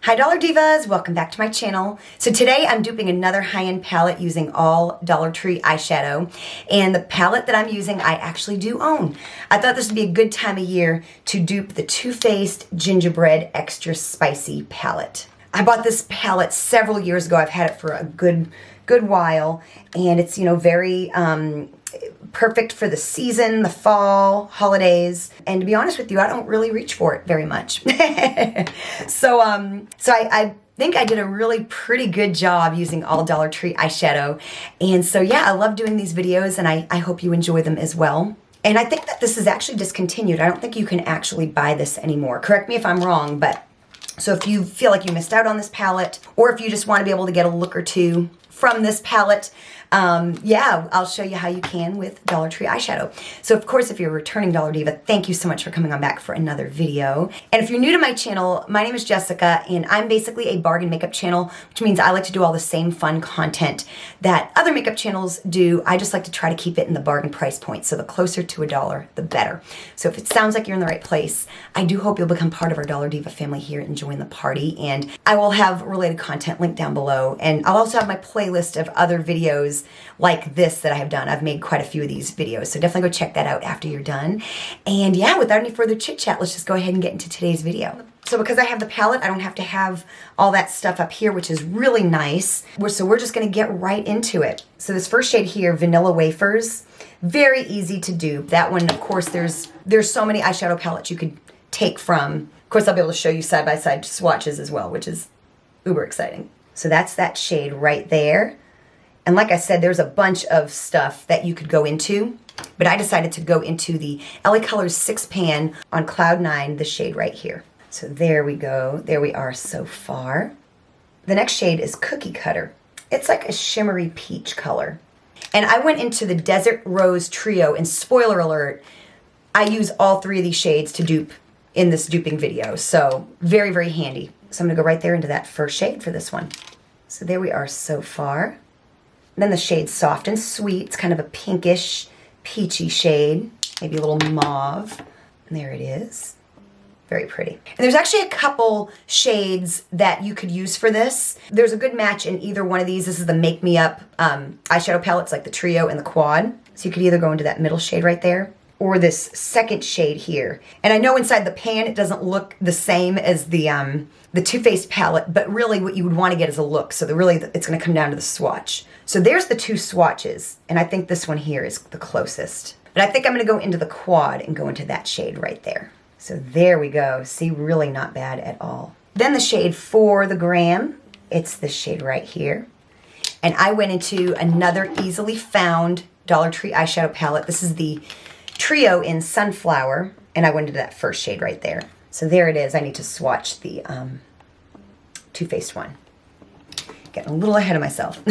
Hi Dollar Divas, welcome back to my channel. So today I'm duping another high-end palette using all Dollar Tree eyeshadow. And the palette that I'm using I actually do own. I thought this would be a good time of year to dupe the Too Faced Gingerbread Extra Spicy palette. I bought this palette several years ago. I've had it for a good while, and it's, you know, very perfect for the season, the fall, holidays. And to be honest with you, I don't really reach for it very much. So I think I did a really pretty good job using all Dollar Tree eyeshadow. And so yeah, I love doing these videos, and I hope you enjoy them as well. And I think that this is actually discontinued. I don't think you can actually buy this anymore. Correct me if I'm wrong, but so if you feel like you missed out on this palette, or if you just want to be able to get a look or two from this palette, yeah, I'll show you how you can with Dollar Tree eyeshadow. So of course, if you're a returning Dollar Diva, thank you so much for coming on back for another video. And if you're new to my channel, my name is Jessica, and I'm basically a bargain makeup channel, which means I like to do all the same fun content that other makeup channels do. I just like to try to keep it in the bargain price point, so the closer to $1, the better. So if it sounds like you're in the right place, I do hope you'll become part of our Dollar Diva family here and join the party. And I will have related content linked down below, and I'll also have my playlist of other videos like this that I have done. I've made quite a few of these videos, so definitely go check that out after you're done. And yeah, without any further chit chat, let's just go ahead and get into today's video. So because I have the palette, I don't have to have all that stuff up here, which is really nice. So we're just gonna get right into it. So this first shade here, Vanilla Wafers, very easy to dupe. That one, of course, there's so many eyeshadow palettes you could take from. Of course, I'll be able to show you side-by-side swatches as well, which is uber exciting. So that's that shade right there. And like I said, there's a bunch of stuff that you could go into, but I decided to go into the LA Colors 6 pan on Cloud 9, the shade right here. So there we go. There we are so far. The next shade is Cookie Cutter. It's like a shimmery peach color. And I went into the Desert Rose Trio, and spoiler alert, I use all three of these shades to dupe in this duping video. So very, very handy. So I'm gonna go right there into that first shade for this one. So there we are so far. Then the shade Soft and Sweet. It's kind of a pinkish, peachy shade, maybe a little mauve. And there it is. Very pretty. And there's actually a couple shades that you could use for this. There's a good match in either one of these. This is the Make Me Up eyeshadow palettes, like the Trio and the Quad. So you could either go into that middle shade right there, or this second shade here. And I know inside the pan it doesn't look the same as the Too Faced palette, but really what you would want to get is a look. So it's going to come down to the swatch. So there's the two swatches, and I think this one here is the closest. But I think I'm going to go into the Quad and go into that shade right there. So there we go. See, really not bad at all. Then the shade for the gram, it's this shade right here. And I went into another easily found Dollar Tree eyeshadow palette. This is the Trio in Sunflower, and I went into that first shade right there. So there it is. I need to swatch the Too Faced one. Getting a little ahead of myself.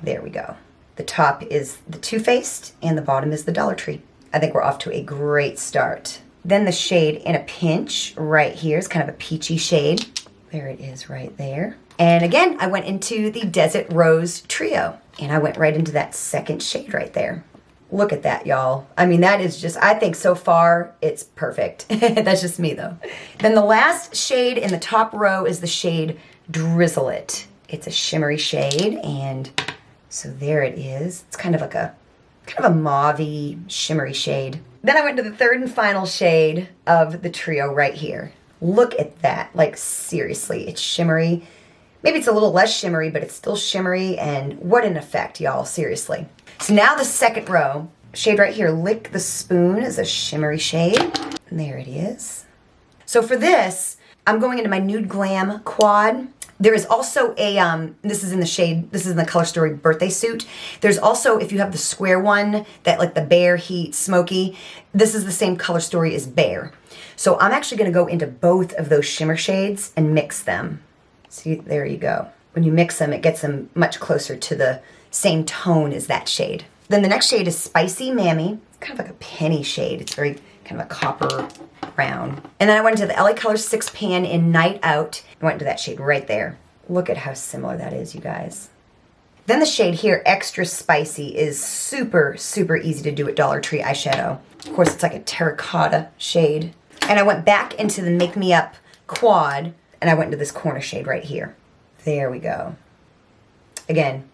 There we go. The top is the Too Faced, and the bottom is the Dollar Tree. I think we're off to a great start. Then the shade In a Pinch right here is kind of a peachy shade. There it is right there. And again, I went into the Desert Rose Trio, and I went right into that second shade right there. Look at that, y'all. I mean, that is just, I think so far, it's perfect. That's just me, though. Then the last shade in the top row is the shade Drizzle It. It's a shimmery shade, and so there it is. It's kind of like a mauve-y, shimmery shade. Then I went to the third and final shade of the Trio right here. Look at that. Like, seriously, it's shimmery. Maybe it's a little less shimmery, but it's still shimmery, and what an effect, y'all, seriously. So now the second row, shade right here, Lick the Spoon, is a shimmery shade. And there it is. So for this, I'm going into my Nude Glam Quad. There is also a, this is in the Color Story Birthday Suit. There's also, if you have the square one, that like the Bare Heat Smoky, this is the same color story as Bare. So I'm actually gonna go into both of those shimmer shades and mix them. See, there you go. When you mix them, it gets them much closer to the same tone as that shade. Then the next shade is Spicy Mammy. It's kind of like a penny shade. It's very kind of a copper brown. And then I went into the LA Colors 6 pan in Night Out. I went into that shade right there. Look at how similar that is, you guys. Then the shade here, Extra Spicy, is super, super easy to do at Dollar Tree eyeshadow. Of course, it's like a terracotta shade. And I went back into the Make Me Up Quad and I went into this corner shade right here. There we go. Again,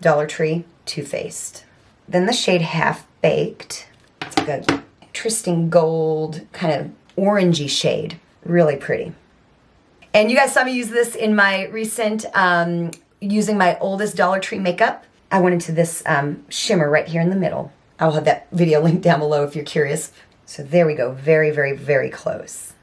Dollar Tree, Too Faced. Then the shade Half Baked. It's like a interesting gold, kind of orangey shade. Really pretty. And you guys saw me use this in my recent, using my oldest Dollar Tree makeup. I went into this shimmer right here in the middle. I'll have that video linked down below if you're curious. So there we go, very, very, very close.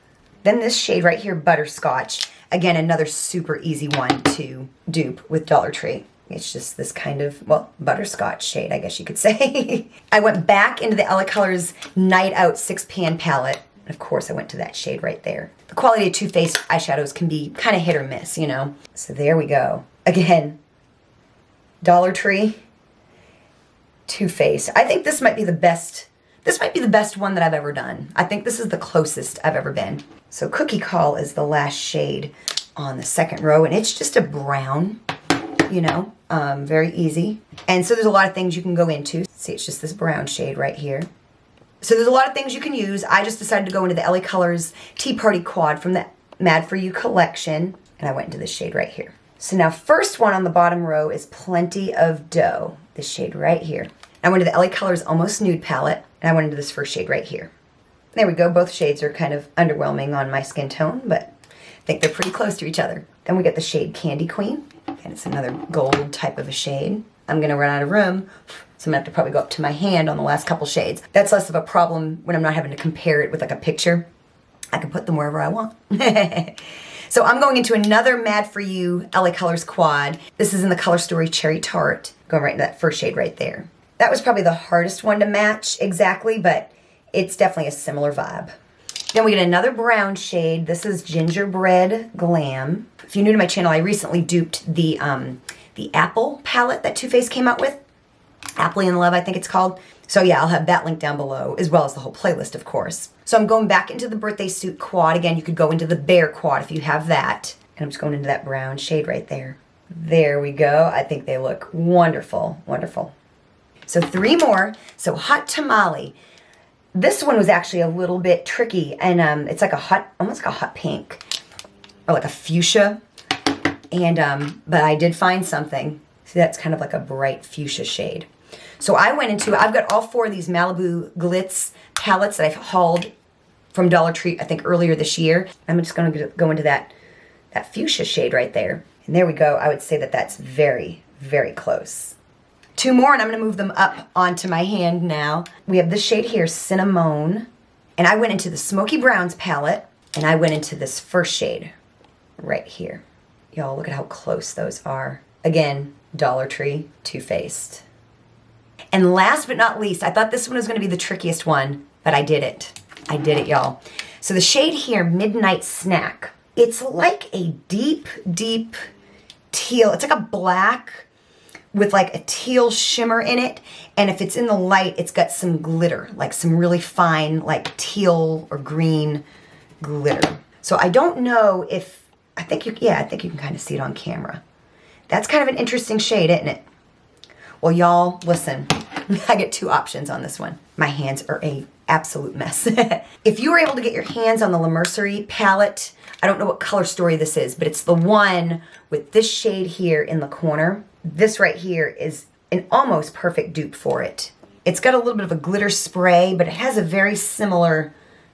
Then this shade right here, Butterscotch. Again, another super easy one to dupe with Dollar Tree. It's just this kind of, well, butterscotch shade, I guess you could say. I went back into the LA Colors Night Out 6-pan palette. And of course, I went to that shade right there. The quality of Too Faced eyeshadows can be kind of hit or miss, you know? So there we go. Again, Dollar Tree, Too Faced. I think this might be the best. This might be the best one that I've ever done. I think this is the closest I've ever been. So Cookie Call is the last shade on the second row, and it's just a brown, you know, very easy. And so there's a lot of things you can go into. See, it's just this brown shade right here. So there's a lot of things you can use. I just decided to go into the LA Colors Tea Party Quad from the Mad For You collection, and I went into this shade right here. So now first one on the bottom row is Plenty of Dough, this shade right here. I went into the LA Colors Almost Nude palette, and I went into this first shade right here. There we go. Both shades are kind of underwhelming on my skin tone, but I think they're pretty close to each other. Then we get the shade Candy Queen, and it's another gold type of a shade. I'm going to run out of room, so I'm going to have to probably go up to my hand on the last couple shades. That's less of a problem when I'm not having to compare it with like a picture. I can put them wherever I want. So I'm going into another Mad For You LA Colors Quad. This is in the Color Story Cherry Tart, going right into that first shade right there. That was probably the hardest one to match exactly, but it's definitely a similar vibe. Then we get another brown shade. This is Gingerbread Glam. If you're new to my channel, I recently duped the Apple palette that Too Faced came out with. Appley in Love, I think it's called. So yeah, I'll have that link down below, as well as the whole playlist, of course. So I'm going back into the Birthday Suit Quad. Again, you could go into the Bear Quad if you have that. And I'm just going into that brown shade right there. There we go. I think they look wonderful, wonderful. So 3 more. So Hot Tamale. This one was actually a little bit tricky, and it's like a hot, almost like a hot pink, or like a fuchsia. And but I did find something. See, that's kind of like a bright fuchsia shade. So I went into, I've got all 4 of these Malibu Glitz palettes that I've hauled from Dollar Tree, I think earlier this year. I'm just going to go into that fuchsia shade right there. And there we go. I would say that that's very, very close. 2 more, and I'm going to move them up onto my hand now. We have this shade here, Cinnamon. And I went into the Smoky Browns palette, and I went into this first shade right here. Y'all, look at how close those are. Again, Dollar Tree, Too Faced. And last but not least, I thought this one was going to be the trickiest one, but I did it. I did it, y'all. So the shade here, Midnight Snack. It's like a deep, deep teal. It's like a black with like a teal shimmer in it. And if it's in the light, it's got some glitter, like some really fine, like teal or green glitter. So I don't know if, I think you can kind of see it on camera. That's kind of an interesting shade, isn't it? Well, y'all, listen, I get 2 options on this one. My hands are a absolute mess. If you were able to get your hands on the La Mercerie palette, I don't know what color story this is, but it's the one with this shade here in the corner. This right here is an almost perfect dupe for it. It's got a little bit of a glitter spray, but it has a very similar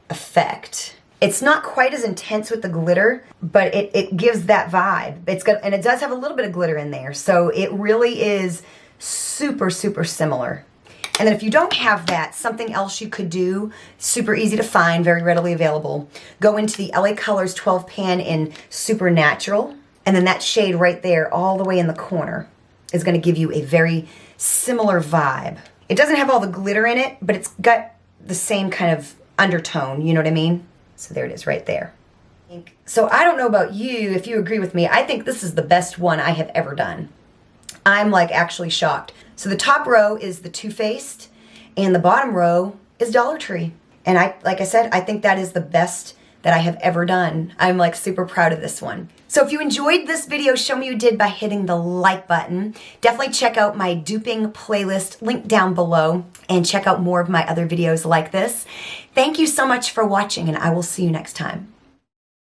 effect. It's not quite as intense with the glitter, but it gives that vibe. And it does have a little bit of glitter in there, so it really is super, super similar. And then if you don't have that, something else you could do, super easy to find, very readily available, go into the LA Colors 12 pan in Supernatural, and then that shade right there all the way in the corner is going to give you a very similar vibe. It doesn't have all the glitter in it, but it's got the same kind of undertone, you know what I mean? So there it is right there. So I don't know about you, if you agree with me, I think this is the best one I have ever done. I'm like actually shocked. So the top row is the Too Faced, and the bottom row is Dollar Tree. And like I said, I think that is the best that I have ever done. I'm like super proud of this one. So if you enjoyed this video, show me you did by hitting the like button. Definitely check out my duping playlist, link down below, and check out more of my other videos like this. Thank you so much for watching, and I will see you next time.